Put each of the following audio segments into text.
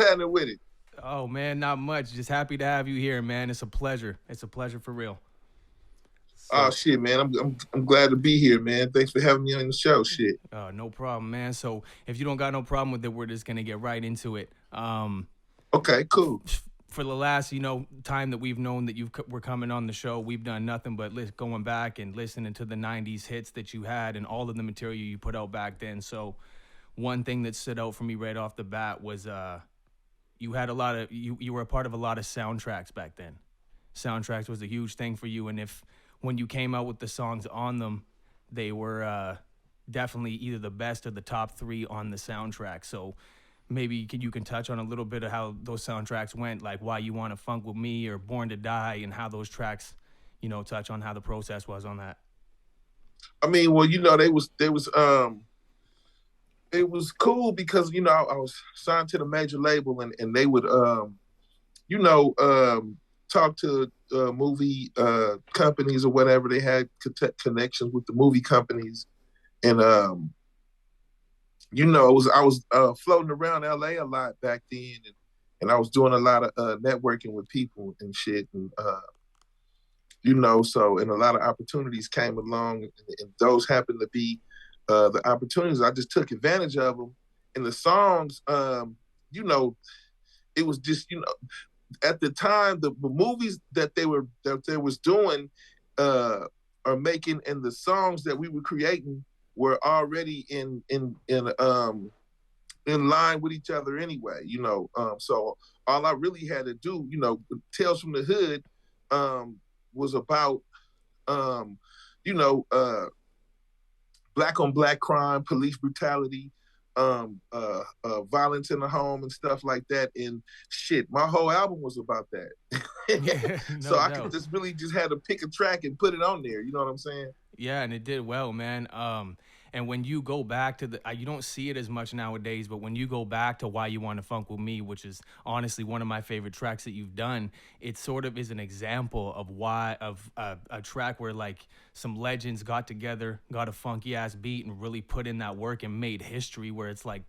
happening with it? Oh man, not much. Just happy to have you here, man. It's a pleasure. It's a pleasure for real. Oh So, shit, man. I'm glad to be here, man. Thanks for having me on the show. Shit. no problem, man. So, if you don't got no problem with it, we're just gonna get right into it. Okay, cool. For the last, time that we've known that were coming on the show, we've done nothing but going back and listening to the '90s hits that you had and all of the material you put out back then. So, one thing that stood out for me right off the bat was you had a lot of you were a part of a lot of soundtracks back then. Soundtracks was a huge thing for you, and if when you came out with the songs on them, they were definitely either the best or the top three on the soundtrack. So maybe you can touch on a little bit of how those soundtracks went, like Why You Wanna Funk With Me or Born to Die, and how those tracks, touch on how the process was on that. I mean, well, it was cool because I was signed to the major label, and they would you know talk to movie companies or whatever. They had connections with the movie companies, and I was floating around LA a lot back then, and I was doing a lot of networking with people and shit, and so and a lot of opportunities came along, and those happened to be the opportunities. I just took advantage of them. And the songs, it was just at the time the movies that they was doing or making, and the songs that we were creating were already in line with each other anyway. So all I really had to do, Tales from the Hood, was about you know black on black crime, police brutality, violence in the home and stuff like that. And shit, my whole album was about that. Yeah, So no I could doubt. just had to pick a track and put it on there. You know what I'm saying? Yeah, and it did well, man. And when you go back to you don't see it as much nowadays, but when you go back to Why You Want to Funk With Me, which is honestly one of my favorite tracks that you've done, it sort of is an example of a track where like some legends got together, got a funky ass beat, and really put in that work and made history. Where it's like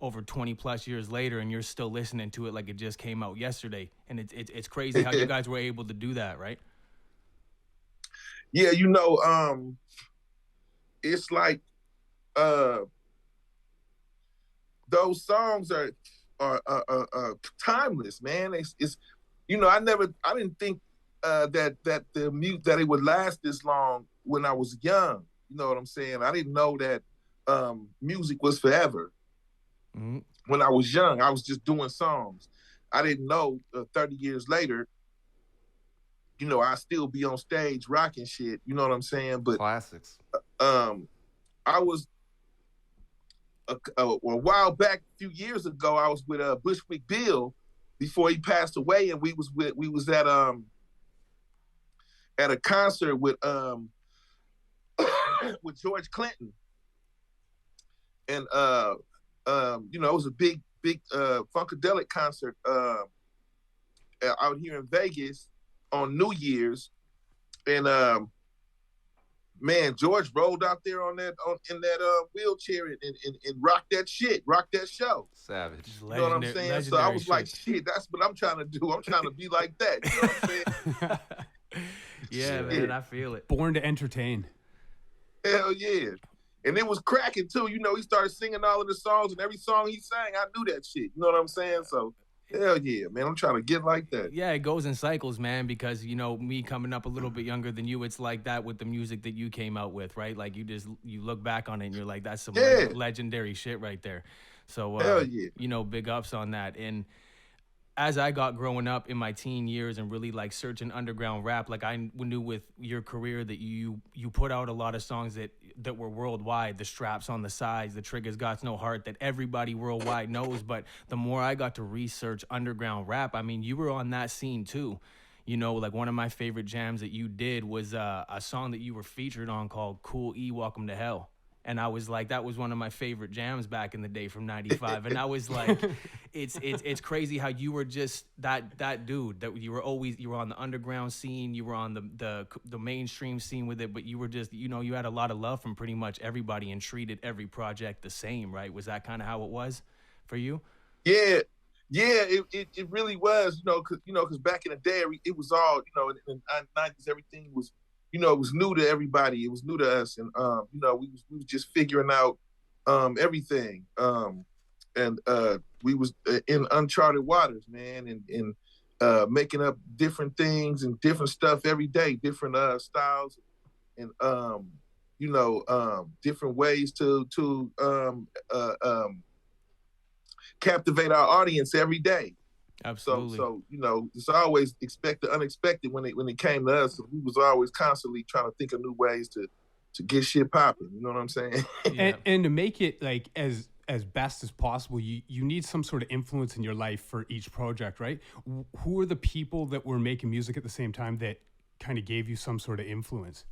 over 20 plus years later, and you're still listening to it like it just came out yesterday, and it's crazy how you guys were able to do that, right? Yeah, it's like uh those songs are timeless, man. It's I didn't think that the mute that it would last this long when I was young. You know what I'm saying? I didn't know that music was forever. Mm-hmm. When I was young, I was just doing songs. I didn't know 30 years later, I still be on stage rocking shit. You know what I'm saying? But Classics. um, I was a while back, a few years ago. I was with Bushwick Bill before he passed away, and we was at a concert with with George Clinton, and it was a big funkadelic concert out here in Vegas on New Year's, and man, George rolled out there in that wheelchair and rocked that shit, rocked that show. Savage. You know what I'm saying? So I was like, shit, that's what I'm trying to do. I'm trying to be like that. You know what I'm saying? Yeah, man, I feel it. Born to entertain. Hell yeah. And it was cracking too. He started singing all of the songs, and every song he sang, I knew that shit. You know what I'm saying? So hell yeah, man. I'm trying to get like that. Yeah, it goes in cycles, man, because, me coming up a little bit younger than you, it's like that with the music that you came out with, right? Like you look back on it and you're like, that's some legendary shit right there. So, hell yeah. Big ups on that. And as I got growing up in my teen years and really like searching underground rap, like I knew with your career that you put out a lot of songs that were worldwide. The Straps on the Sides, the Triggers Got No Heart, that everybody worldwide knows. But the more I got to research underground rap, I mean, you were on that scene too. Like one of my favorite jams that you did was a song that you were featured on called Cool E, Welcome to Hell. And I was like, that was one of my favorite jams back in the day from '95. And I was like, it's crazy how you were just that dude that you were on the underground scene, you were on the mainstream scene with it, but you were just, you had a lot of love from pretty much everybody and treated every project the same, right? Was that kind of how it was for you? Yeah, Yeah, it really was, cause back in the day, it was all, in the 90s, everything was, it was new to everybody. It was new to us. And, we was just figuring out, everything. And we was in uncharted waters, man, and making up different things and different stuff every day, different styles and, different ways to captivate our audience every day. Absolutely. So it's always expect the unexpected when it came to us. We was always constantly trying to think of new ways to get shit popping. You know what I'm saying? Yeah. And to make it like as best as possible, you need some sort of influence in your life for each project, right? Who are the people that were making music at the same time that kind of gave you some sort of influence?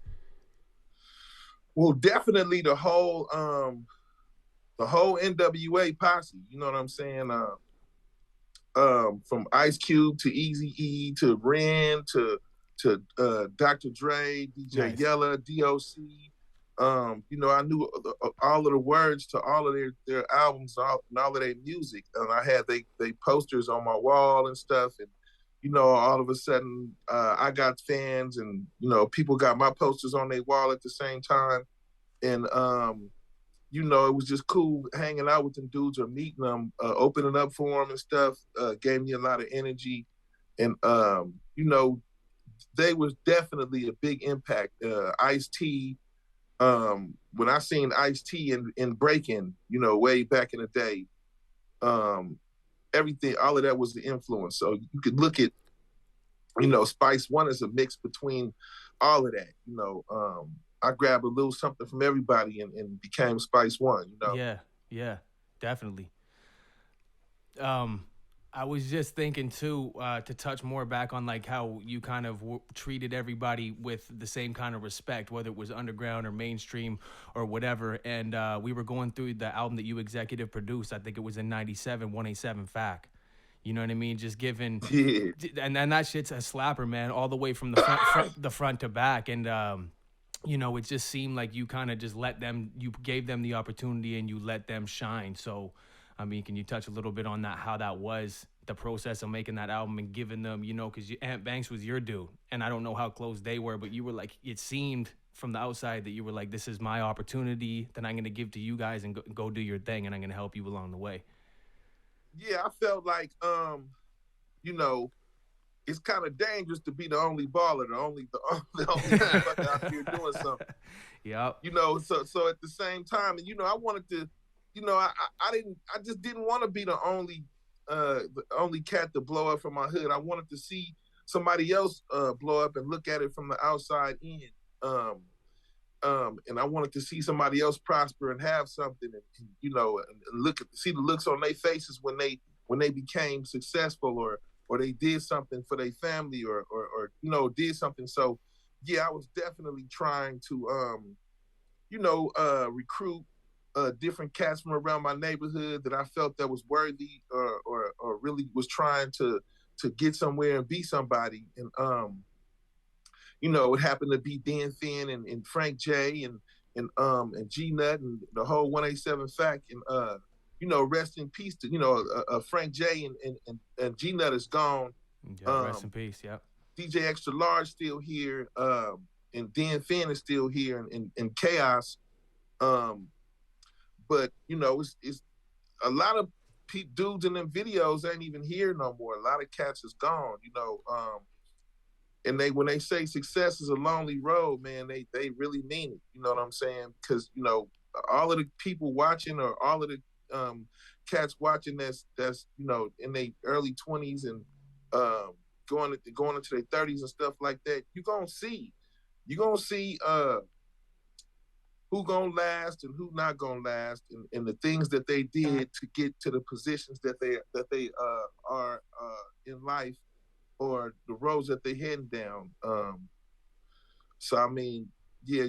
Well, definitely the whole NWA posse. You know what I'm saying? From Ice Cube to Eazy-E to Ren to Dr. Dre, DJ Nice. Yella, DOC. I knew all of the words to all of their albums and all of their music, and I had they posters on my wall and stuff. And all of a sudden, I got fans, and people got my posters on their wall at the same time, and it was just cool hanging out with them dudes or meeting them, opening up for them and stuff. Gave me a lot of energy, and they was definitely a big impact. Ice-T, when I seen Ice-T in Breaking, way back in the day, everything, all of that was the influence. So you could look at, Spice One as a mix between all of that. I grabbed a little something from everybody and became Spice One. Yeah, definitely. I was just thinking too, to touch more back on like how you kind of treated everybody with the same kind of respect, whether it was underground or mainstream or whatever. And we were going through the album that you executive produced. I think it was in '97, 187 Fac. You know what I mean? Just giving, Yeah. and that shit's a slapper, man, all the way from the front to back. And it just seemed like you kind of just you gave them the opportunity and you let them shine. So, I mean, can you touch a little bit on that, how that was, the process of making that album and giving them, because Ant Banks was your dude, and I don't know how close they were, but you were like, it seemed from the outside that you were like, this is my opportunity that I'm going to give to you guys and go do your thing, and I'm going to help you along the way. Yeah, I felt like, it's kind of dangerous to be the only baller, the only motherfucker out here doing something. Yep. So at the same time, and I wanted to, I just didn't want to be the only cat to blow up from my hood. I wanted to see somebody else blow up and look at it from the outside in. And I wanted to see somebody else prosper and have something, and see the looks on their faces when they became successful or they did something for their family or did something. So yeah, I was definitely trying to recruit different cats from around my neighborhood that I felt that was worthy or really was trying to get somewhere and be somebody. And it happened to be Dan Finn and Frank J and G Nut and the whole 187 Fac. And rest in peace to Frank J and G Nut is gone. Yeah, rest in peace. Yeah. DJ Extra Large still here, and Dan Finn is still here, and Chaos. But it's a lot of dudes in them videos ain't even here no more. A lot of cats is gone. And when they say success is a lonely road, man, they really mean it. You know what I'm saying? Because all of the people watching, or all of the cats watching that's in their early 20s and going into their 30s and stuff like that, you're gonna see who gonna last and who not gonna last, and the things that they did to get to the positions that they are in life, or the roads that they heading down. So I mean, yeah,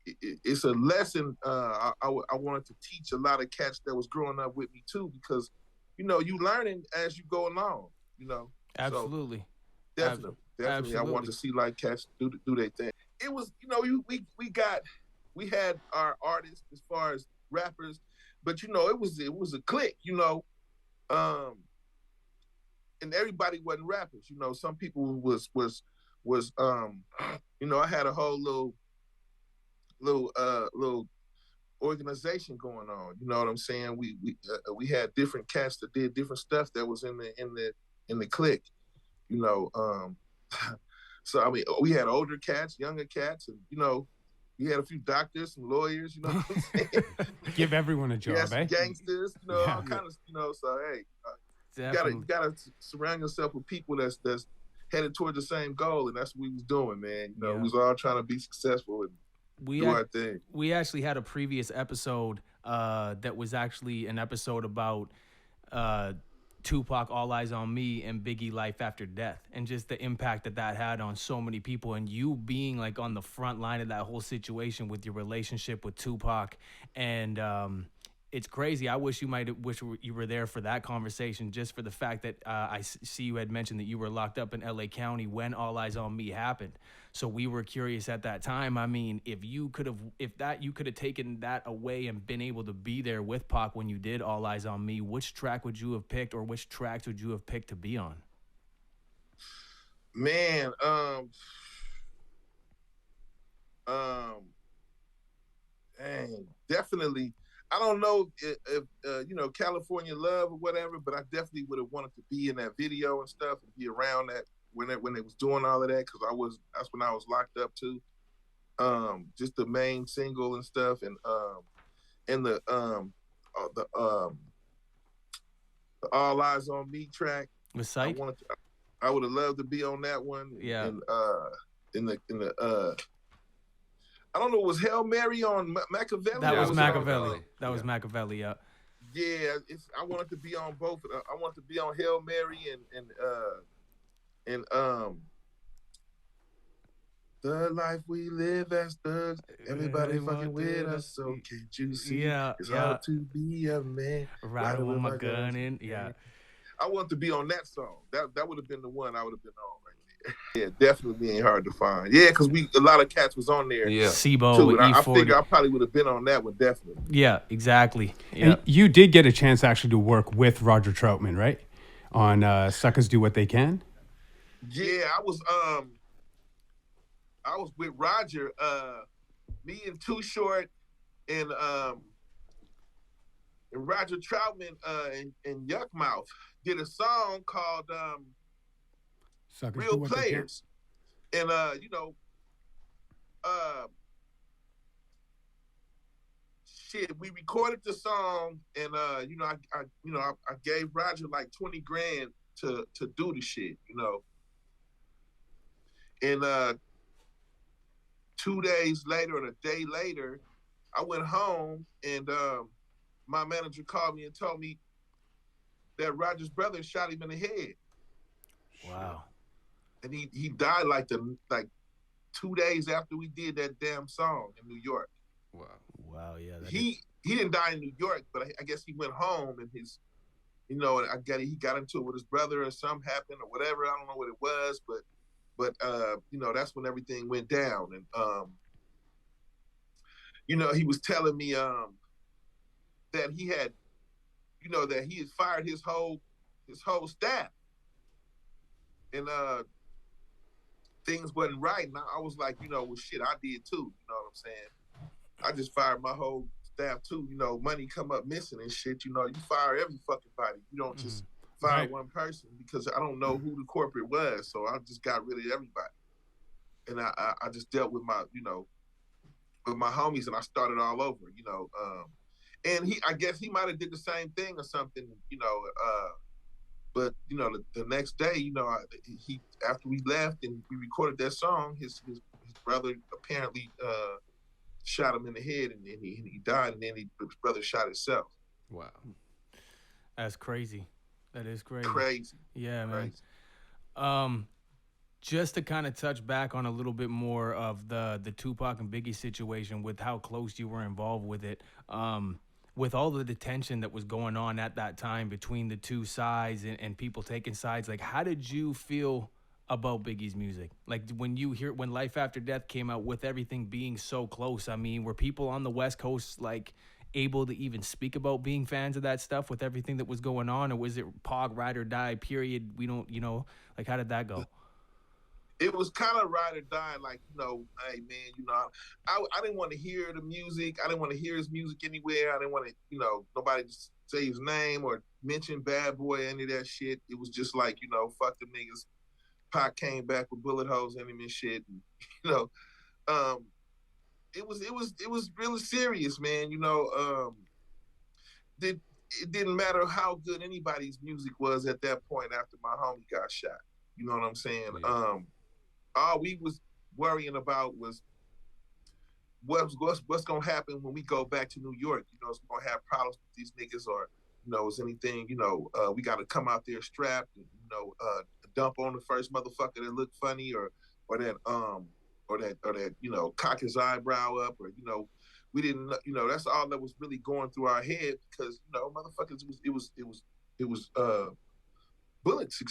it's a lesson I wanted to teach a lot of cats that was growing up with me too, because you learning as you go along. Absolutely. So definitely, Absolutely. I wanted to see like cats do their thing. It was we had our artists as far as rappers, but it was a clique. and everybody wasn't rappers. You know, some people was you know, I had a whole little organization going on. You know what I'm saying? We had different cats that did different stuff that was in the clique. You know, so I mean, we had older cats, younger cats, and you know, we had a few doctors, some lawyers. You know what I'm saying? Give everyone a job, some gangsters. You know, all kind of. You know, so hey, you gotta surround yourself with people that's headed toward the same goal, and that's what we was doing, man. You know, we was all trying to be successful and do our thing. We actually had a previous episode that was actually an episode about Tupac, All Eyes on Me, and Biggie, Life After Death, and just the impact that had on so many people, and you being like on the front line of that whole situation with your relationship with Tupac, and it's crazy. I wish you were there for that conversation, just for the fact that I see you had mentioned that you were locked up in LA County when All Eyes on Me happened. So we were curious at that time. I mean, if you could have taken that away and been able to be there with Pac when you did All Eyes on Me, which track would you have picked, or which tracks would you have picked to be on? Man, dang, definitely. I don't know if you know, California Love or whatever, but I definitely would have wanted to be in that video and stuff and be around that when they was doing all of that, because that's when I was locked up too. Just the main single and stuff, and the All Eyes on Me track with Sight. I would have loved to be on that one. Yeah. And in the I don't know, was Hail Mary on Machiavelli? That was Machiavelli. That was Machiavelli, yeah. Yeah, I wanted to be on both. I wanted to be on Hail Mary and the life we live as thugs. Everybody fucking with us, so can't you see? It's hard to be a man. Riding with my gun in, yeah. I wanted to be on that song. That would have been the one I would have been on right there. Yeah, definitely ain't hard to find. Yeah, because a lot of cats was on there. Yeah, Sibo, too, I figure I probably would have been on that one, definitely. Yeah, exactly. Yeah. And you did get a chance actually to work with Roger Troutman, right? On Suckers Do What They Can. Yeah, I was with Roger, me and Too Short, and Roger Troutman and Yuck Mouth did a song called Real Players. And you know, we recorded the song, and you know, I gave Roger like 20 grand to do the shit, you know. And 2 days later or a day later, I went home, and my manager called me and told me that Roger's brother shot him in the head. Wow. And he died like 2 days after we did that damn song in New York. Wow, yeah. He didn't die in New York, but I guess he went home, and he got into it with his brother, or something happened or whatever. I don't know what it was, but you know, that's when everything went down. And you know, he was telling me that he had, you know, that he had fired his whole staff, and things wasn't right. And I was like, you know, well, shit, I did too. You know what I'm saying? I just fired my whole staff too. You know, money come up missing and shit. You know, you fire every fucking body. You don't just fire one person, because I don't know who the corporate was. So I just got rid of everybody. And I just dealt with my, you know, with my homies, and I started all over, you know. And I guess he might have did the same thing or something, you know. But you know, the next day, you know, he after we left and we recorded that song, his brother apparently shot him in the head, and then he died, and then his brother shot himself. Wow, that's crazy. That is crazy. Crazy. Yeah, man. Crazy. Just to kind of touch back on a little bit more of the Tupac and Biggie situation, with how close you were involved with it. With all the detention that was going on at that time between the two sides and people taking sides, like, how did you feel about Biggie's music? Like, when Life After Death came out, with everything being so close, I mean, were people on the West Coast, like, able to even speak about being fans of that stuff with everything that was going on, or was it Pog ride or die? Period. We don't, like how did that go? It was kind of ride or die, like, hey man, I didn't want to hear the music. I didn't want to hear his music anywhere. I didn't want to, nobody to say his name or mention Bad Boy, any of that shit. It was just like, fuck the niggas. Pac came back with bullet holes in him and shit. And, it was really serious, man. It didn't matter how good anybody's music was at that point after my homie got shot. You know what I'm saying? Yeah. All we was worrying about was what's gonna happen when we go back to New York. Is we gonna have problems with these niggas, or is anything? We got to come out there strapped and dump on the first motherfucker that looked funny, or that cock his eyebrow up, or we didn't. That's all that was really going through our head, because motherfuckers, it was bullets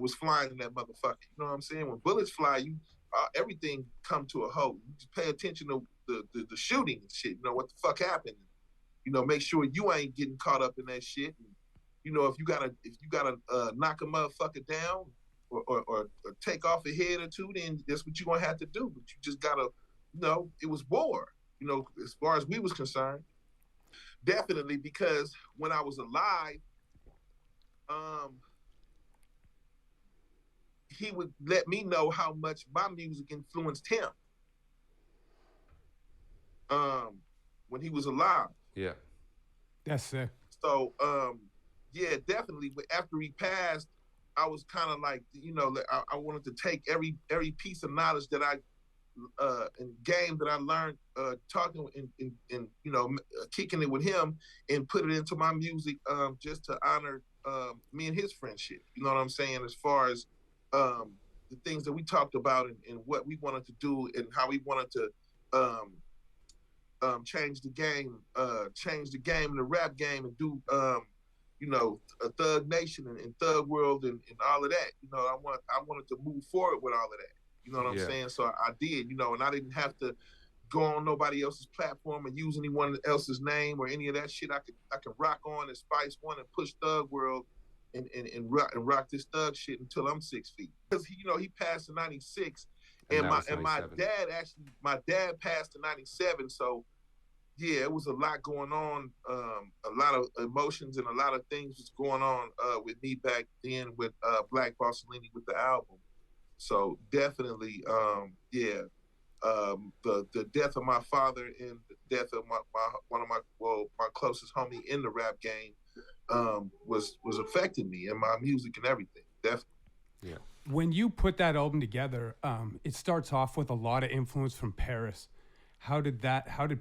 was flying in that motherfucker. You know what I'm saying? When bullets fly, everything come to a halt. You just pay attention to the shooting and shit. What the fuck happened? Make sure you ain't getting caught up in that shit. And, if you gotta knock a motherfucker down or take off a head or two, then that's what you're gonna have to do. But you just gotta, it was war. As far as we was concerned, definitely, because when I was alive, he would let me know how much my music influenced him. When he was alive. Yeah. That's sick. So, yeah, definitely. But after he passed, I was kind of like, I wanted to take every piece of knowledge that I and game that I learned talking and kicking it with him, and put it into my music, just to honor me and his friendship. You know what I'm saying? As far as the things that we talked about, and what we wanted to do, and how we wanted to change the game in the rap game, and do a Thug Nation and Thug World and all of that. I wanted to move forward with all of that. You know what I'm saying? So I did, and I didn't have to go on nobody else's platform and use anyone else's name or any of that shit. I could rock on and Spice One and push Thug World and rock this thug shit until I'm 6 feet. Because he passed in '96, and my dad passed in '97. So yeah, it was a lot going on, a lot of emotions and a lot of things was going on with me back then with Black Bossolini with the album. So definitely, the death of my father and the death of my closest homie in the rap game was affecting me and my music and everything. Definitely. Yeah. When you put that album together, it starts off with a lot of influence from Paris. How did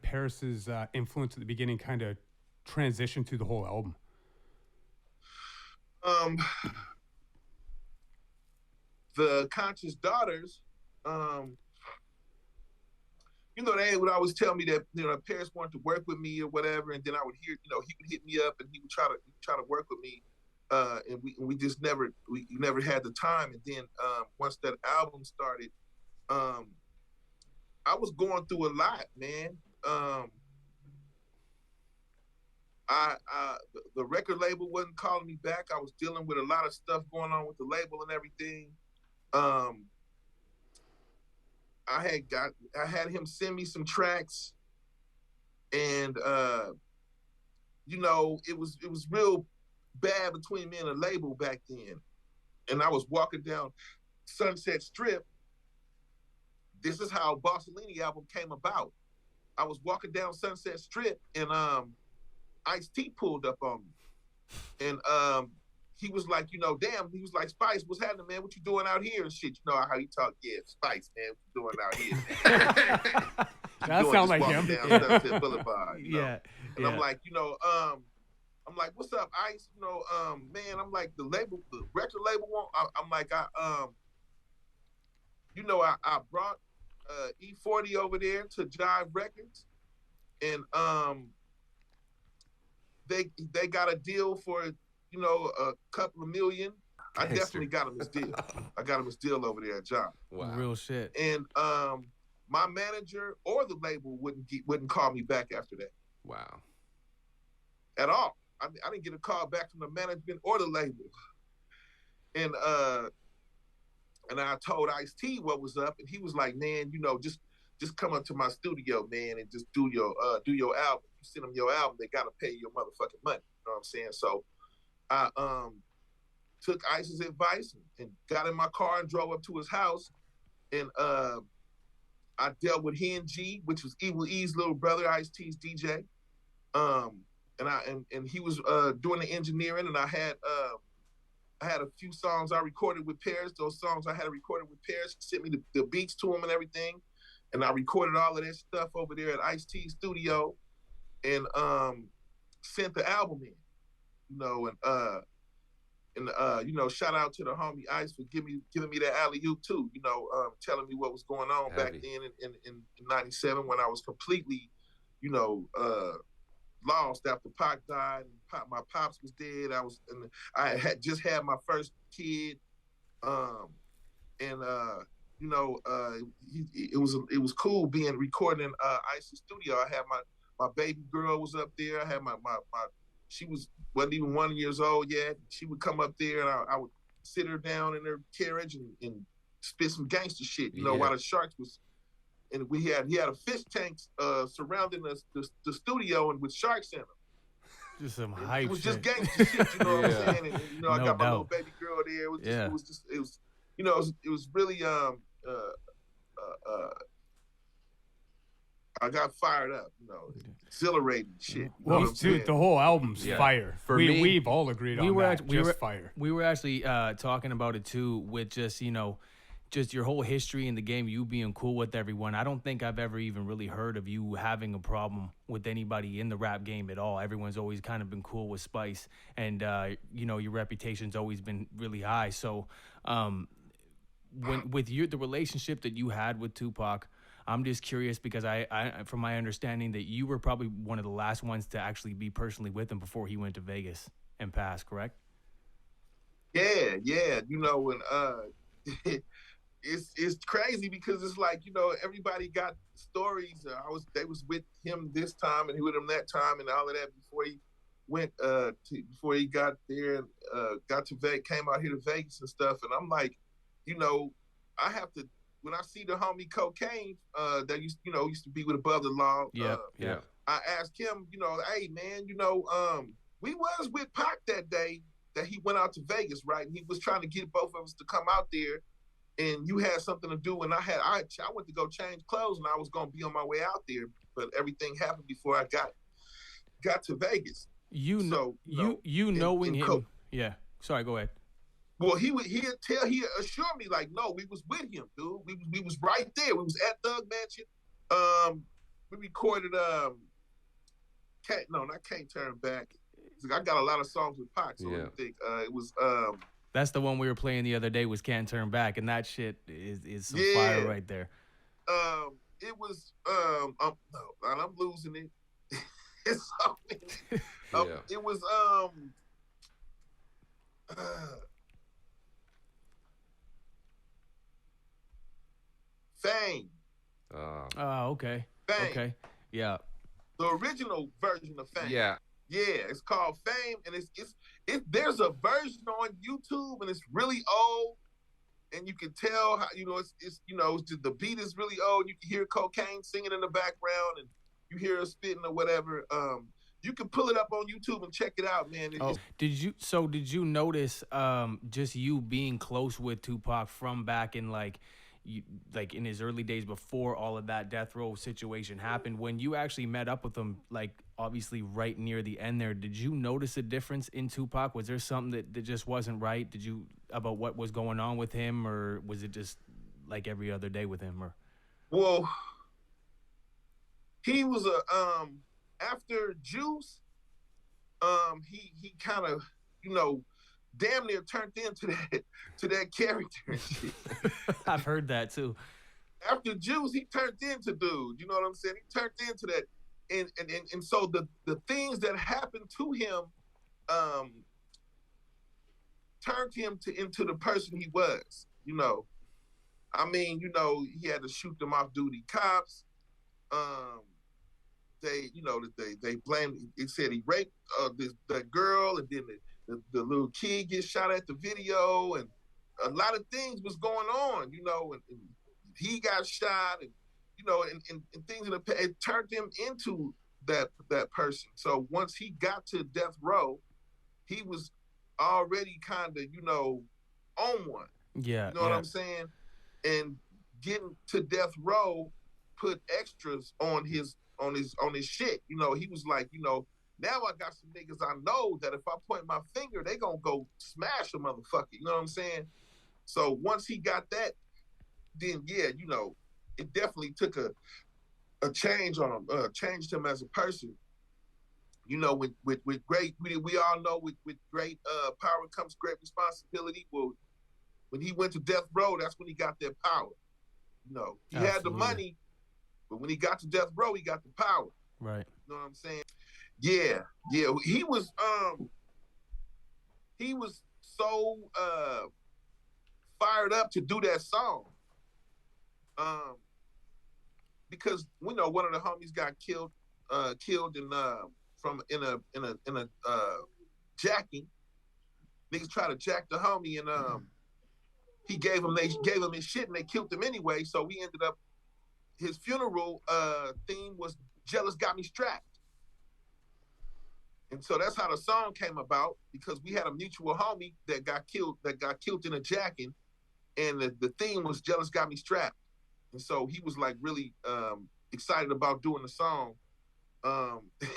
Paris's influence at the beginning kind of transition through the whole album? The Conscious Daughters, they would always tell me that Paris wanted to work with me or whatever, and then I would hear, he would hit me up and he would try to work with me, and we just never had the time. And then once that album started, I was going through a lot, man. The record label wasn't calling me back. I was dealing with a lot of stuff going on with the label and everything. I had him send me some tracks, and it was real bad between me and the label back then. And I was walking down Sunset Strip. This is how Bossolini album came about. I was walking down Sunset Strip, and Ice-T pulled up on me. And he was like, damn, he was like, Spice, what's happening, man? What you doing out here and shit? You know how he talk? Yeah, Spice, man, what you doing out here, man? That sounds like him. Down Sunset Boulevard, Yeah. And I'm like, I'm like, what's up, Ice? Man, I'm like, the record label won't. I'm like, I brought E40 over there to Jive Records, and they got a deal for a couple of million. I definitely got him his deal. I got him his deal over there at Jive. Wow. Real shit. And my manager or the label wouldn't call me back after that. Wow. At all. I didn't get a call back from the management or the label. And I told Ice-T what was up, and he was like, man, just come up to my studio, man, and just do your album. You send them your album, they gotta pay you your motherfucking money. You know what I'm saying? So I took Ice's advice and got in my car and drove up to his house, and I dealt with Hen G, which was Evil E's little brother, Ice-T's DJ. And he was doing the engineering, and I had a few songs I recorded with Paris. Those songs I had recorded with Paris. He sent me the beats to him and everything, and I recorded all of that stuff over there at Ice-T's studio, and sent the album in. Shout out to the homie Ice for giving me that alley-oop too. Telling me what was going on back then in '97 when I was completely, lost after Pac died and my pops was dead. I had just had my first kid, it was cool being recording in Ice's studio. I had my baby girl was up there. I had my she wasn't even 1 year old yet. She would come up there and I would sit her down in her carriage and spit some gangster shit, while the Sharks was. And he had a fish tank surrounding the studio and with sharks in them. Just some hype. It was just gangster shit, you know what I'm saying? And I got my little baby girl there. It was really I got fired up, exhilarating shit. Well, dude, the whole album's fire. We've all agreed on that. Fire. We were actually talking about it too, with just just your whole history in the game, you being cool with everyone. I don't think I've ever even really heard of you having a problem with anybody in the rap game at all. Everyone's always kind of been cool with Spice, and your reputation's always been really high. So, the relationship that you had with Tupac, I'm just curious because I from my understanding that you were probably one of the last ones to actually be personally with him before he went to Vegas and passed, correct? Yeah, and it's crazy because it's like, everybody got stories. They was with him this time and with him that time and all of that before he went before he got there and got to Vegas, came out here to Vegas and stuff. And I'm like, I have to, when I see the homie Cocaine that used to be with Above the Law. I asked him, hey man, we was with Pac that day that he went out to Vegas, right? And he was trying to get both of us to come out there. And you had something to do, and I went to go change clothes, and I was gonna be on my way out there, but everything happened before I got to Vegas. Knowing him. Yeah. Sorry, go ahead. Well, he assured me like, no, we was with him, dude. We was right there. We was at Thug Mansion. We recorded Can't Turn Back. I got a lot of songs with Pac, so I think it was That's the one we were playing the other day was Can't Turn Back, and that shit is some fire right there. It was I'm losing it. It was Fame. Oh, okay. Fame. Okay. Yeah. The original version of Fame. Yeah. Yeah, it's called Fame, and there's a version on YouTube, and it's really old, and you can tell how the beat is really old. You can hear Cocaine singing in the background, and you hear her spitting or whatever. You can pull it up on YouTube and check it out, man. Did you notice just you being close with Tupac from back in like in his early days before all of that death row situation happened, when you actually met up with him, like obviously right near the end there, did you notice a difference in Tupac? Was there something that just wasn't right? About what was going on with him, or was it just like every other day with him? Or well, he was after Juice, he kind of, damn near turned into that character and shit. I've heard that too. After Juice, he turned into dude. You know what I'm saying? He turned into that, and so the things that happened to him, turned him into the person he was. I mean, he had to shoot them off duty cops. they blamed. It said he raped that girl, and then the little kid gets shot at the video, and a lot of things was going on, and he got shot, and and things in the past. It turned him into that person. So once he got to death row, he was already kind of on one. Yeah, You know what I'm saying? And getting to death row put extras on his shit. He was like, now I got some niggas I know that if I point my finger, they gonna go smash a motherfucker. You know what I'm saying? So once he got that, then yeah, it definitely took a change on him, changed him as a person. With great, we all know with great power comes great responsibility. Well, when he went to death row, that's when he got that power. He Absolutely. had the money, but when he got to death row, he got the power. Right. You know what I'm saying? Yeah. He was so fired up to do that song. Because one of the homies got killed in a jacking. Niggas tried to jack the homie, and they gave him his shit, and they killed him anyway. So we ended up, his funeral theme was "Jealous Got Me Strapped," and so that's how the song came about, because we had a mutual homie that got killed in a jacking, and the theme was "Jealous Got Me Strapped," and so he was like really excited about doing the song.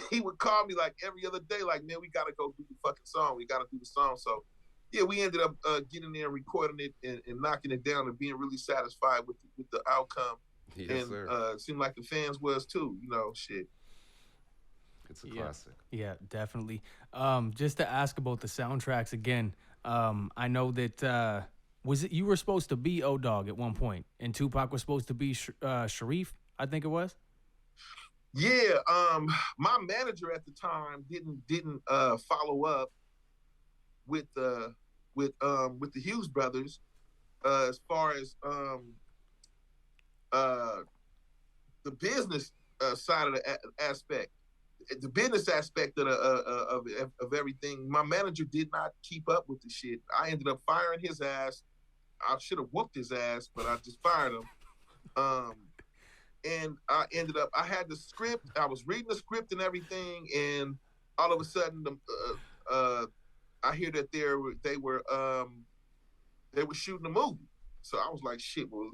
He would call me like every other day, like, man, we gotta go do the fucking song. We gotta do the song. So yeah, we ended up getting there and recording it and knocking it down and being really satisfied with the outcome. Yes, and sir. It seemed like the fans was too. Shit. It's a classic. Yeah, definitely. Just to ask about the soundtracks again. I know that was it you were supposed to be O-Dog at one point, and Tupac was supposed to be Sharif, I think it was. Yeah, my manager at the time didn't follow up with the Hughes brothers as far as the business side of the aspect, the business aspect of everything. My manager did not keep up with the shit. I ended up firing his ass. I should have whooped his ass, but I just fired him. And I had the script. I was reading the script and everything, and all of a sudden, I hear that they were shooting a movie. So I was like, shit. Well,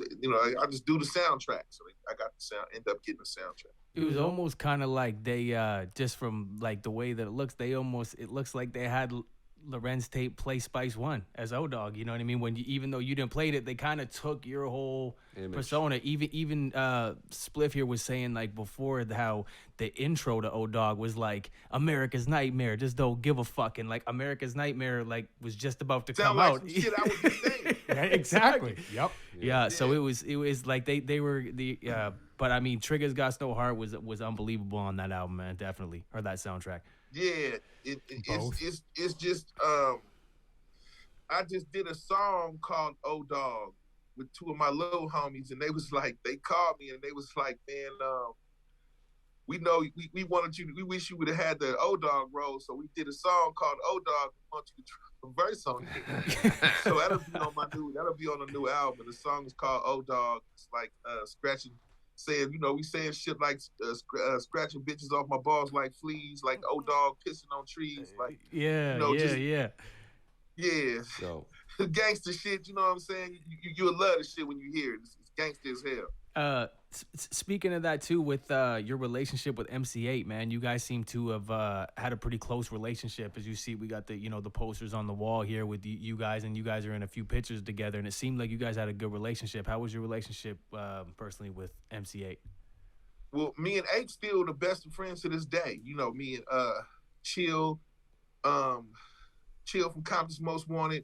I just do the soundtrack. So I got the sound. End up getting the soundtrack. It was almost kind of like they just from like the way that it looks, it looks like they had Lorenz Tate play Spice One as O-Dog. You know what I mean? Even though you didn't play it, they kind of took your whole persona. Even Spliff here was saying like before how the intro to O-Dog was like America's Nightmare, just don't give a fuck, and like America's Nightmare like was just about to come like out. Some shit I would be saying. Yeah, exactly. Yep. Yeah. So it was like they were the but I mean Triggers Got No Heart was unbelievable on that album, man. Definitely, or that soundtrack. Yeah, it's just I just did a song called O-Dog with two of my little homies, and they called me and they was like, man, we know we wanted you, we wish you would have had the O-Dog role, so we did a song called O-Dog. We want you to drop a verse on it. So that'll be on a new album. The song is called O-Dog. It's like scratching. Saying, we saying shit like scratching bitches off my balls like fleas, like O-Dog pissing on trees, like yeah. So gangster shit. You know what I'm saying? You'll love the shit when you hear it. It's gangster as hell. Speaking of that too, with your relationship with MC Eiht, man, you guys seem to have had a pretty close relationship. As you see, we got the the posters on the wall here with you guys, and you guys are in a few pictures together, and it seemed like you guys had a good relationship. How was your relationship personally with MC Eiht? Well, me and Eiht still the best of friends to this day. Me and Chill from Compton's Most Wanted,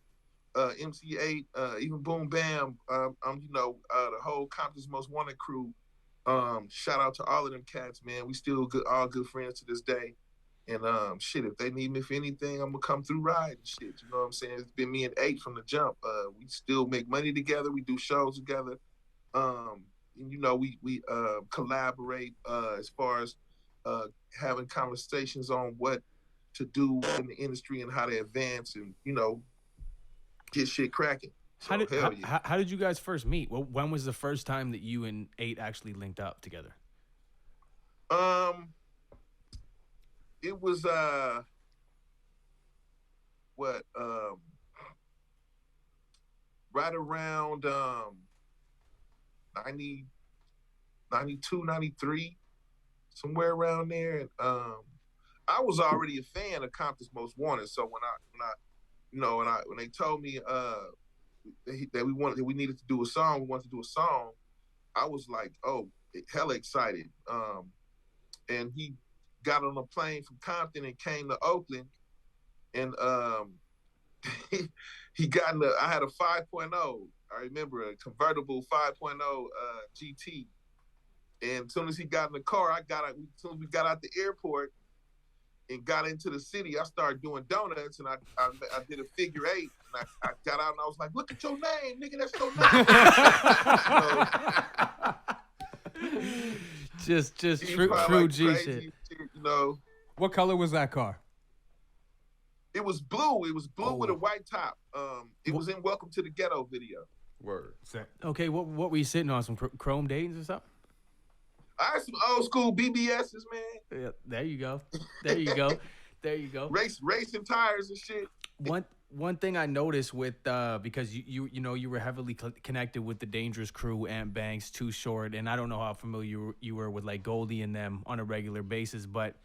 MC Eiht, even Boom Bam, the whole Compton's Most Wanted crew. Shout out to all of them cats, man. We still all good friends to this day. And shit, if they need me for anything, I'm gonna come through ride and shit. You know what I'm saying? It's been me and Eiht from the jump. We still make money together. We do shows together. And we collaborate as far as having conversations on what to do in the industry and how to advance and, you know, get shit cracking. So, How did you guys first meet? Well, when was the first time that you and Eiht actually linked up together? It was right around 90, 92, 93, somewhere around there. And I was already a fan of Compton's Most Wanted. So when they told me that we needed to do a song, we wanted to do a song, I was like, oh, hella excited. And he got on a plane from Compton and came to Oakland, and he got I had a 5.0. I remember a convertible 5.0 GT. And as soon as he got in the car, as soon as we got out the airport and got into the city, I started doing donuts, and I did a figure 8, and I got out and I was like, look at your name, nigga, that's your name. Just true G shit. You know. What color was that car? It was blue. It was blue with a white top. It was in Welcome to the Ghetto video. Word. Okay, what were you sitting on? Some chrome Daytons or something? I had some old school BBSs, man. Yeah, there you go. There you go. There you go. Racing tires and shit. One thing I noticed with because you were heavily connected with the Dangerous Crew, Ant Banks, Too Short, and I don't know how familiar you were with like Goldie and them on a regular basis, but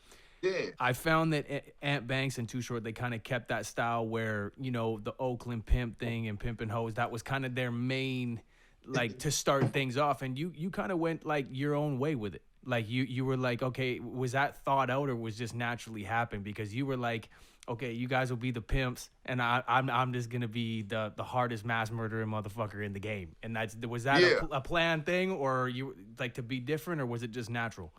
yeah, I found that Ant Banks and Too Short, they kind of kept that style where, you know, the Oakland pimp thing and pimpin' hoes, that was kind of their main, like, to start things off, and you kind of went like your own way with it. Like you were like, okay, was that thought out or was just naturally happened? Because you were like, okay, you guys will be the pimps, and I'm just gonna be the hardest mass murdering motherfucker in the game. And was that a planned thing, or you like to be different, or was it just natural?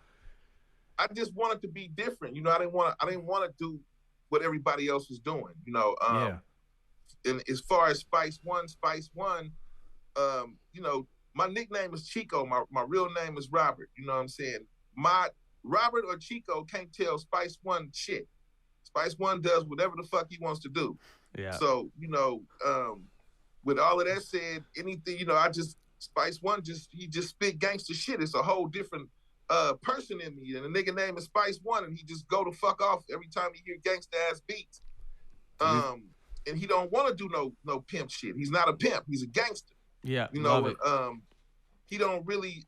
I just wanted to be different. You know, I didn't want to do what everybody else was doing. You know, and as far as Spice One, you know, my nickname is Chico. My real name is Robert. You know what I'm saying? My Robert or Chico can't tell Spice One shit. Spice One does whatever the fuck he wants to do. Yeah. So, you know, with all of that said, anything, you know, Spice One he just spit gangster shit. It's a whole different person in me. And the nigga name is Spice One, and he just go the fuck off every time he hear gangsta ass beats. And he don't want to do no pimp shit. He's not a pimp. He's a gangster. Yeah. You know, and, he don't really,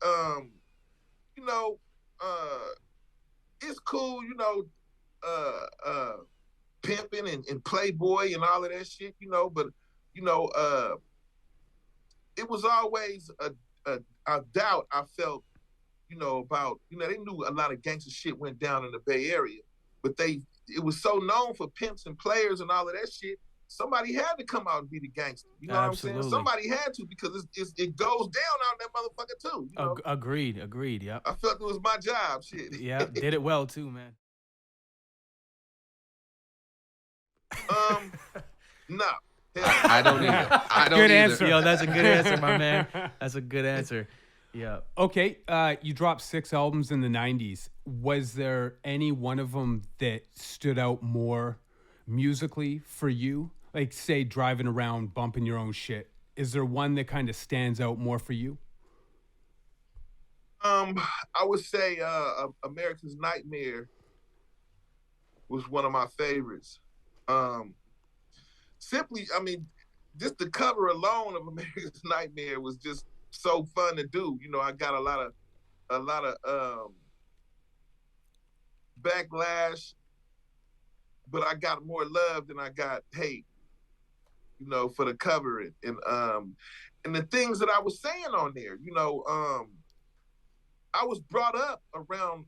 you know, it's cool, you know, pimping and Playboy and all of that shit, you know, but, you know, it was always a doubt I felt, you know, about, you know, they knew a lot of gangster shit went down in the Bay Area, but it was so known for pimps and players and all of that shit. Somebody had to come out and be the gangster. You know Absolutely. what I'm saying? Somebody had to, because it goes down on that motherfucker too. You know? Agreed. Yeah. I felt it was my job. Shit. Yeah, did it well too, man. No. I don't either. I don't Good either. answer. Yo, that's a good answer, my man. That's a good answer. Yeah. Okay, you dropped 6 albums in the 90s. Was there any one of them that stood out more musically for you? Like, say, driving around, bumping your own shit. Is there one that kind of stands out more for you? I would say America's Nightmare was one of my favorites. Simply, I mean, just the cover alone of America's Nightmare was just so fun to do. You know, I got a lot of backlash, but I got more love than I got hate, you know, for the cover and the things that I was saying on there. You know, I was brought up around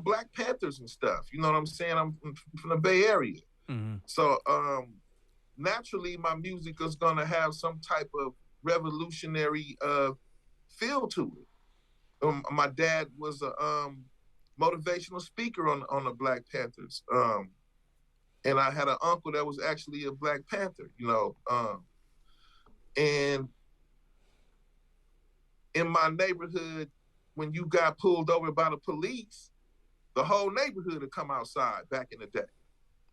Black Panthers and stuff. You know what I'm saying? I'm from the Bay Area. Mm-hmm. So naturally my music is gonna have some type of revolutionary feel to it. My dad was a motivational speaker on the Black Panthers. And I had an uncle that was actually a Black Panther, you know. And in my neighborhood, when you got pulled over by the police, the whole neighborhood would come outside back in the day.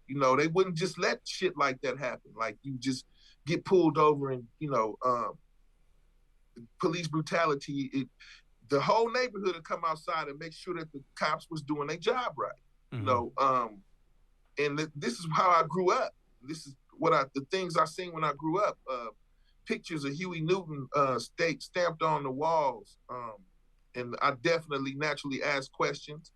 You know, they wouldn't just let shit like that happen. Like you just get pulled over and, you know, police brutality, the whole neighborhood would come outside and make sure that the cops was doing their job right. You know, and this is how I grew up. This is the things I seen when I grew up. Pictures of Huey Newton stamped on the walls. And I definitely naturally asked questions.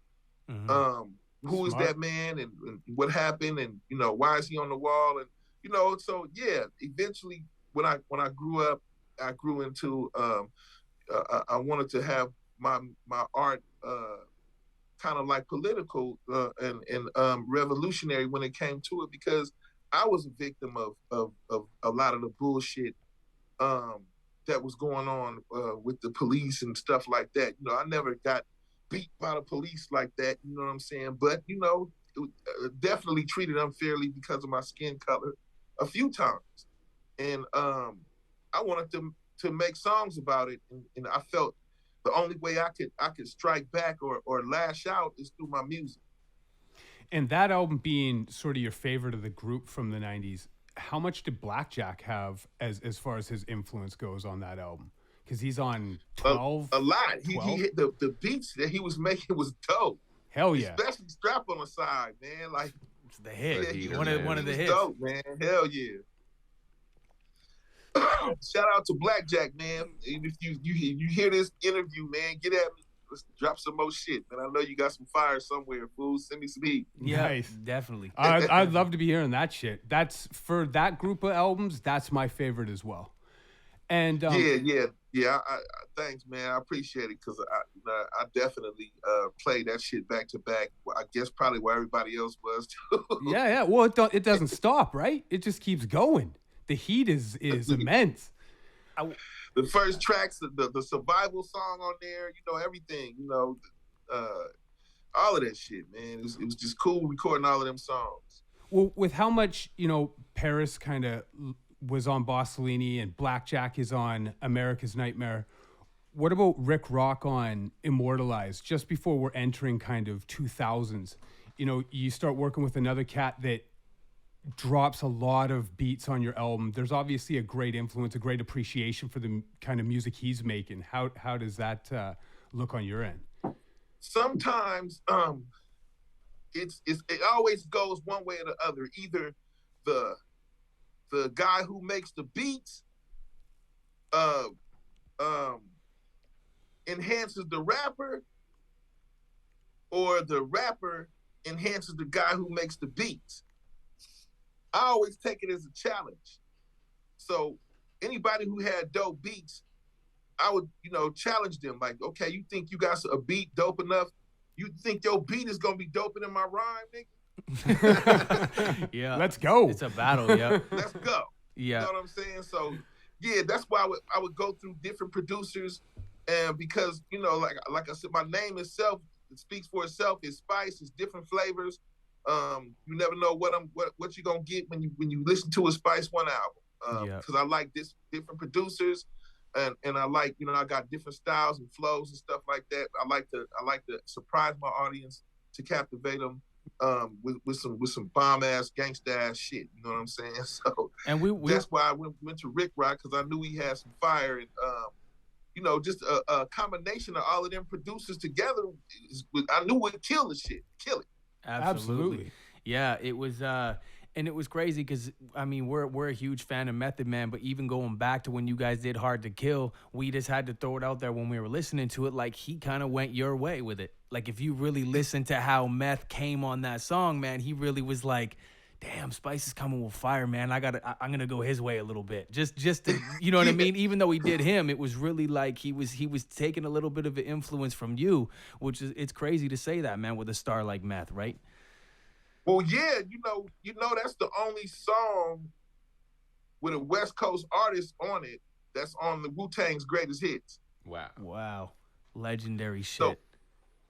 Who is that man and what happened, and you know, why is he on the wall? And you know, so yeah, eventually when I grew up, I grew into I wanted to have my art kind of like political and revolutionary when it came to it, because I was a victim of a lot of the bullshit that was going on with the police and stuff like that. You know, I never got beat by the police like that, you know what I'm saying? But, you know, definitely treated unfairly because of my skin color a few times. And I wanted to make songs about it. And I felt the only way I could strike back or lash out is through my music. And that album being sort of your favorite of the group from the 90s, how much did Blackjack have as far as his influence goes on that album? Because he's on 12. A lot. He hit the beats that he was making was dope. Hell yeah. Especially Strap on the Side, man. Like it's the hit. Yeah, One of the hits. Dope, man. Hell yeah. Shout out to Blackjack, man. And if you hear this interview, man, get at me. Let's drop some more shit, man. I know you got some fire somewhere, fool. Send me some heat. Yeah, nice. Definitely. I'd love to be hearing that shit. That's for that group of albums. That's my favorite as well. And yeah. Thanks, man. I appreciate it, because I definitely played that shit back to back. I guess probably where everybody else was too. Yeah. Well, it doesn't stop, right? It just keeps going. The heat is immense. The first tracks, the survival song on there, you know, everything, you know, all of that shit, man. It was just cool recording all of them songs. Well, with how much, you know, Paris kind of was on Bossolini and Blackjack is on America's Nightmare, what about Rick Rock on Immortalized, just before we're entering kind of 2000s? You know, you start working with another cat that drops a lot of beats on your album. There's obviously a great influence, a great appreciation for the kind of music he's making. How does that look on your end? Sometimes it always goes one way or the other. Either the guy who makes the beats enhances the rapper, or the rapper enhances the guy who makes the beats. I always take it as a challenge. So anybody who had dope beats, I would, you know, challenge them. Like, okay, you think you got a beat dope enough? You think your beat is gonna be doper than my rhyme, nigga? Yeah. Let's go. It's a battle, yeah. Let's go. Yeah. You know what I'm saying? So yeah, that's why I would go through different producers, and because, you know, like I said, my name itself, it speaks for itself. It's spice, it's different flavors. You never know what you're gonna get when you listen to a Spice One album. Because I like different producers, and I like, you know, I got different styles and flows and stuff like that. I like to surprise my audience, to captivate them with some bomb ass gangsta ass shit. You know what I'm saying? So and that's why I went to Rick Rock, because I knew he had some fire, and you know, just a combination of all of them producers together. I knew would kill the shit, kill it. Absolutely. Yeah, it was and it was crazy because, I mean, we're a huge fan of Method Man, but even going back to when you guys did Hard to Kill, we just had to throw it out there when we were listening to it. Like, he kind of went your way with it. Like, if you really listen to how Meth came on that song, man, he really was like, damn, Spice is coming with fire, man. I'm gonna go his way a little bit. Just to, you know what I mean? Even though he did him, it was really like he was taking a little bit of an influence from you, which is, it's crazy to say that, man, with a star like Meth, right? Well, yeah, you know that's the only song with a West Coast artist on it that's on the Wu-Tang's greatest hits. Wow. Legendary shit. So,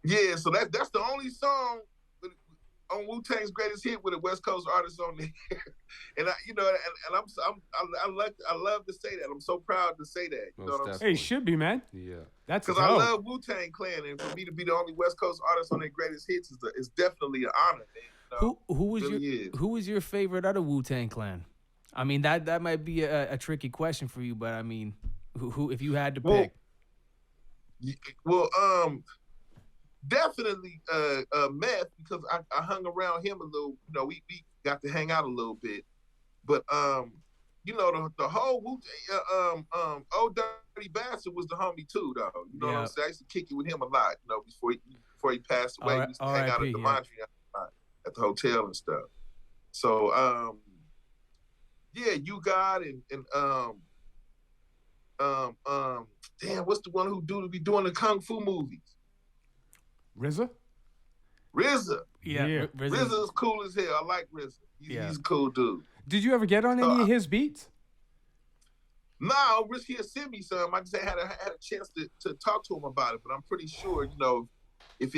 yeah, so that's the only song on Wu-Tang's greatest hit with a West Coast artist on there. And I love to say that. I'm so proud to say that. You know what I'm saying? Hey, should be, man. Yeah. That's because I love Wu-Tang Clan, and for me to be the only West Coast artist on their greatest hits is definitely an honor, man. You know? Who was your favorite out of Wu-Tang Clan? I mean, that might be a tricky question for you, but I mean, who if you had to pick? Well, definitely Meth, because I hung around him a little. You know, we got to hang out a little bit, but you know, the whole Old Dirty Bastard was the homie too, though. You know what I'm saying? I used to kick it with him a lot. You know, before he passed away, we used to hang out at the Montreal at the hotel and stuff. So yeah, you got and damn, what's the one who be doing the kung fu movies? RZA. Yeah. RZA's cool as hell. I like RZA. He's a cool dude. Did you ever get on any of his beats? No, he had sent me some. I just had a chance to talk to him about it, but I'm pretty sure, you know, if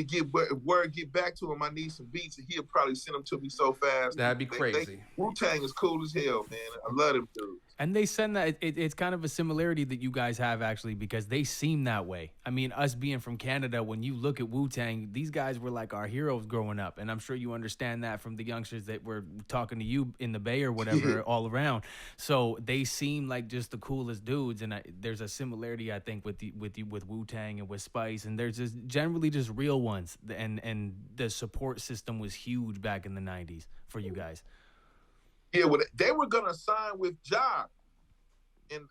word get back to him, I need some beats, and he'll probably send them to me so fast. That'd be crazy. Wu-Tang is cool as hell, man. I love them dudes. And they send that. It's kind of a similarity that you guys have, actually, because they seem that way. I mean, us being from Canada, when you look at Wu-Tang, these guys were like our heroes growing up. And I'm sure you understand that from the youngsters that were talking to you in the Bay or whatever, all around. So they seem like just the coolest dudes. And there's a similarity, I think, with Wu-Tang and with Spice. And there's just generally just real ones. And the support system was huge back in the 90s for you guys. Yeah, well, they were gonna sign with Ja, and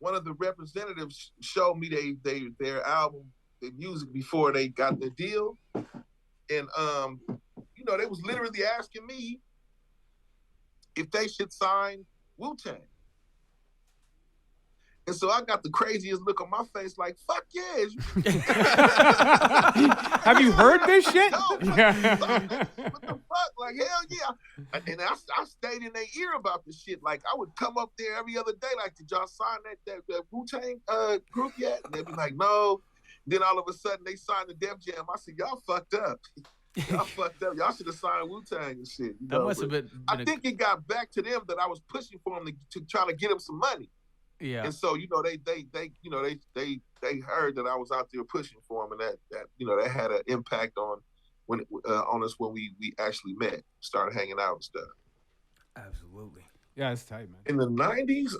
one of the representatives showed me their album, their music before they got the deal, and you know, they was literally asking me if they should sign Wu-Tang. And so I got the craziest look on my face, like, fuck yeah. Have you heard this shit? No, what the fuck? Like, hell yeah. And I stayed in their ear about this shit. Like, I would come up there every other day, like, did y'all sign that Wu-Tang group yet? And they'd be like, no. Then all of a sudden, they signed the Def Jam. I said, y'all fucked up. Y'all fucked up. Y'all should have signed Wu-Tang and shit. You know? That must have been I think it got back to them that I was pushing for them to try to get them some money. Yeah. And so, you know, they heard that I was out there pushing for them, and that you know, that had an impact on us when we actually met, started hanging out and stuff. Absolutely. Yeah, it's tight, man. In the 90s,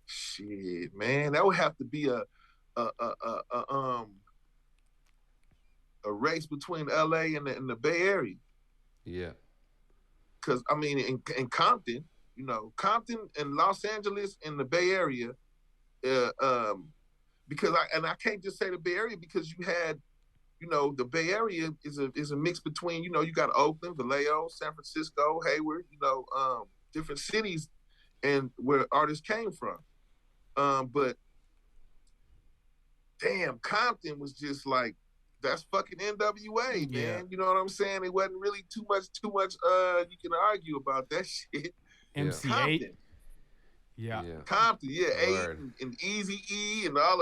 shit, man, that would have to be a race between LA and the Bay Area. Yeah. Because I mean, in Compton. You know, Compton and Los Angeles and the Bay Area, because I can't just say the Bay Area, because you had, you know, the Bay Area is a mix between, you know, you got Oakland, Vallejo, San Francisco, Hayward, you know, different cities and where artists came from. But damn, Compton was just like, that's fucking NWA, man. Yeah. You know what I'm saying? It wasn't really too much you can argue about that shit. MC Eiht. Compton. Yeah. Compton, yeah, Eiht and Easy E and all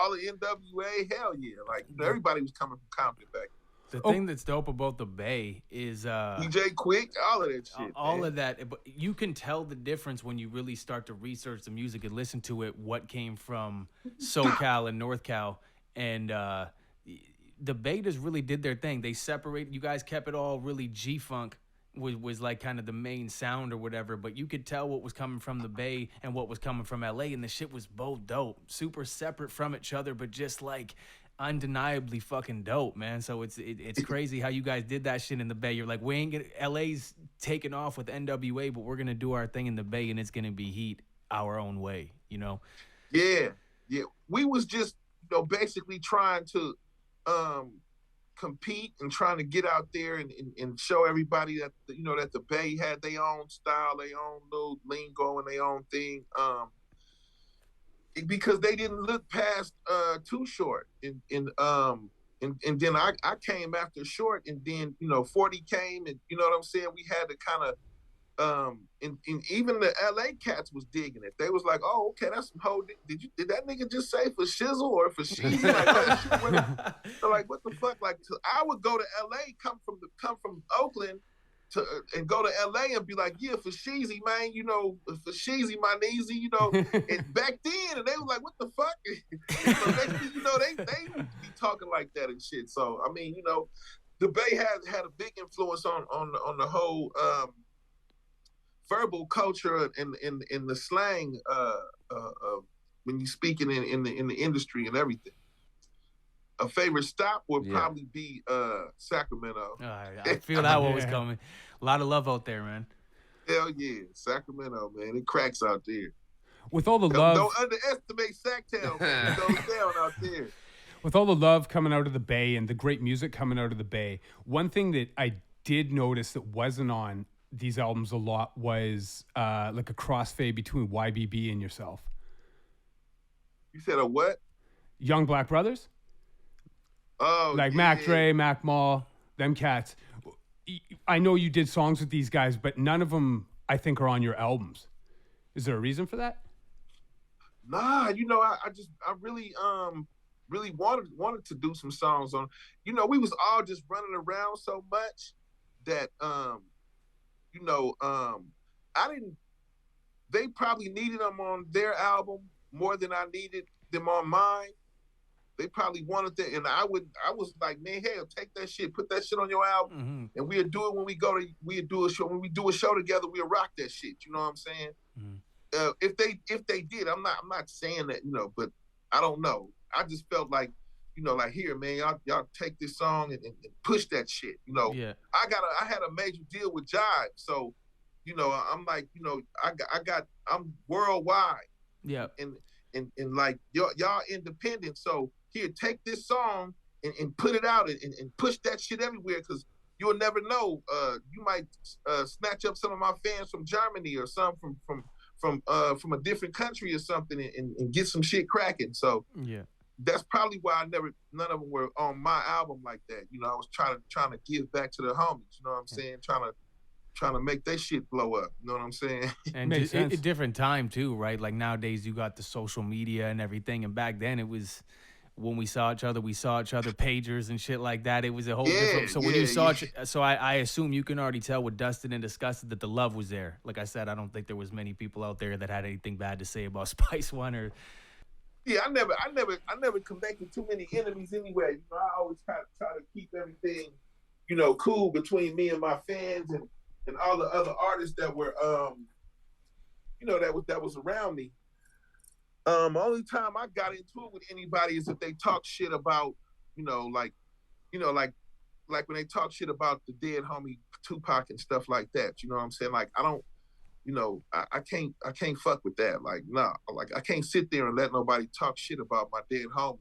the NWA, hell yeah. Like, you know, everybody was coming from Compton back. The thing that's dope about the Bay is DJ Quick, all of that shit. All of that, but you can tell the difference when you really start to research the music and listen to it, what came from SoCal and NorthCal. And the Bay just really did their thing. They separated, you guys kept it all really G-Funk. Was like kind of the main sound or whatever, but you could tell what was coming from the Bay and what was coming from LA, and the shit was both dope, super separate from each other, but just like undeniably fucking dope, man. So it's crazy how you guys did that shit in the Bay. You're like, we ain't LA's taking off with NWA, but we're gonna do our thing in the Bay, and it's gonna be heat our own way, you know? Yeah. We was just, you know, basically trying to compete and trying to get out there and show everybody that, you know, that the Bay had their own style, their own little lingo and their own thing, because they didn't look past Too Short, and then I came after Short, and then, you know, 40 came, and you know what I'm saying, we had to kind of and even the LA cats was digging it. They was like, "Oh, okay, that's some whole. Did that nigga just say for shizzle or for sheezy?" Like, that shit went, so like, what the fuck? Like, I would go to LA, come from Oakland, and go to LA and be like, "Yeah, for sheezy, man, you know, for sheezy, my kneesy, you know." And back then, and they was like, "What the fuck?" So next thing you know, they be talking like that and shit. So I mean, you know, the Bay had a big influence on the whole. Verbal culture and the slang when you speaking in the industry and everything. A favorite stop would probably be Sacramento. I feel that one was coming. A lot of love out there, man. Hell yeah, Sacramento, man. It cracks out there. With all the love, don't underestimate Sacktown, man. It goes down out there. With all the love coming out of the Bay and the great music coming out of the Bay, one thing that I did notice that wasn't on these albums a lot was like a crossfade between YBB and yourself. You said a what? Young Black Brothers? Oh, like Mac Dre, Mac Mall, them cats. I know you did songs with these guys, but none of them, I think, are on your albums. Is there a reason for that? Nah, you know, I really wanted to do some songs on. You know, we was all just running around so much that you know, they probably needed them on their album more than I needed them on mine. They probably wanted that, and I was like, man, hell, take that shit, put that shit on your album, and we'll do it when we'll do a show. When we do a show together, we'll rock that shit. You know what I'm saying? If they did, I'm not saying that, you know, but I don't know. I just felt like, you know, like, here, man, y'all take this song and push that shit. You know, I had a major deal with Jive, so, you know, I'm like, you know, I'm worldwide. Yeah. And like y'all independent, so here, take this song and put it out and push that shit everywhere, because you'll never know. You might snatch up some of my fans from Germany or some from a different country or something and get some shit cracking. So yeah. That's probably why none of them were on my album like that. You know, I was trying to give back to the homies. You know what I'm saying? Trying to make that shit blow up. You know what I'm saying? And a different time too, right? Like nowadays you got the social media and everything, and back then it was when we saw each other pagers and shit like that. It was a whole different. So when you saw, so I assume you can already tell with Dustin and Disgusted that the love was there. Like I said, I don't think there was many people out there that had anything bad to say about Spice One or. Yeah, I never connected too many enemies anyway. You know, I always try to keep everything, you know, cool between me and my fans and all the other artists that were, you know, that was around me. Only time I got into it with anybody is if they talk shit about, like when they talk shit about the dead homie Tupac and stuff like that. You know what I'm saying? Like, I don't. You know, I can't fuck with that. Like, nah, like I can't sit there and let nobody talk shit about my dead homie.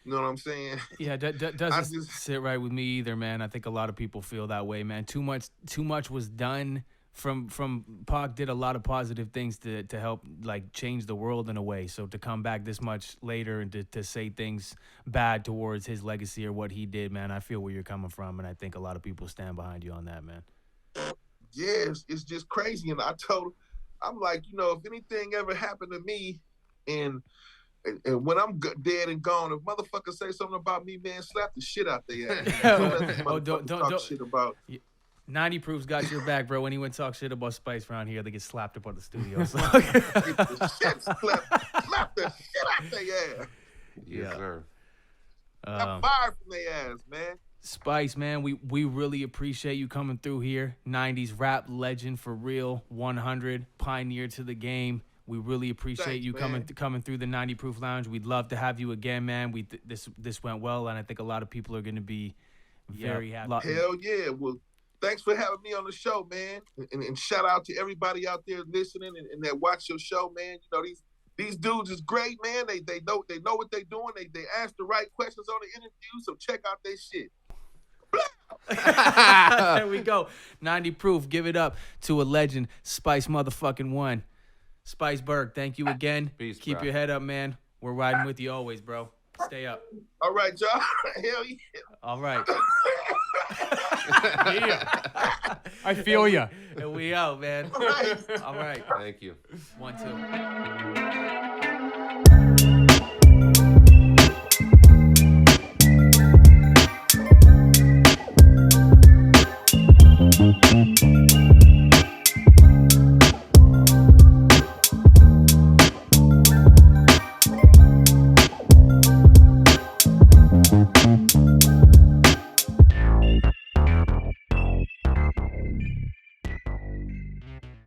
You know what I'm saying? Yeah, doesn't sit right with me either, man. I think a lot of people feel that way, man. Too much was done from Pac did a lot of positive things to help like change the world in a way. So to come back this much later and to say things bad towards his legacy or what he did, man, I feel where you're coming from, and I think a lot of people stand behind you on that, man. Yeah, it's just crazy. And I'm like, you know, if anything ever happened to me and when I'm dead and gone, if motherfuckers say something about me, man, slap the shit out their ass. Don't talk shit about. 90 Proof's got your back, bro. Anyone talk shit about Spice around here, they get slapped up on the studio. So. Slap the shit out their ass. Yes, sir. Fire from their ass, man. Spice, man, we really appreciate you coming through here. 90s rap legend for real, 100, pioneer to the game. We really appreciate you coming through the 90 Proof Lounge. We'd love to have you again, man. This went well, and I think a lot of people are going to be very happy. Hell yeah. Well, thanks for having me on the show, man. And shout out to everybody out there listening and that watch your show, man. You know, these dudes is great, man. They know what they're doing. They ask the right questions on the interview, so check out their shit. There we go. 90 Proof. Give it up to a legend, Spice motherfucking One. Spice Berg, thank you again. Peace, Keep bro. your head up, man. We're riding with you always, bro. Stay up. All right, y'all. Hell yeah. All right. Yeah. I feel ya. And we out, man. All right. All right. Thank you. 1, 2.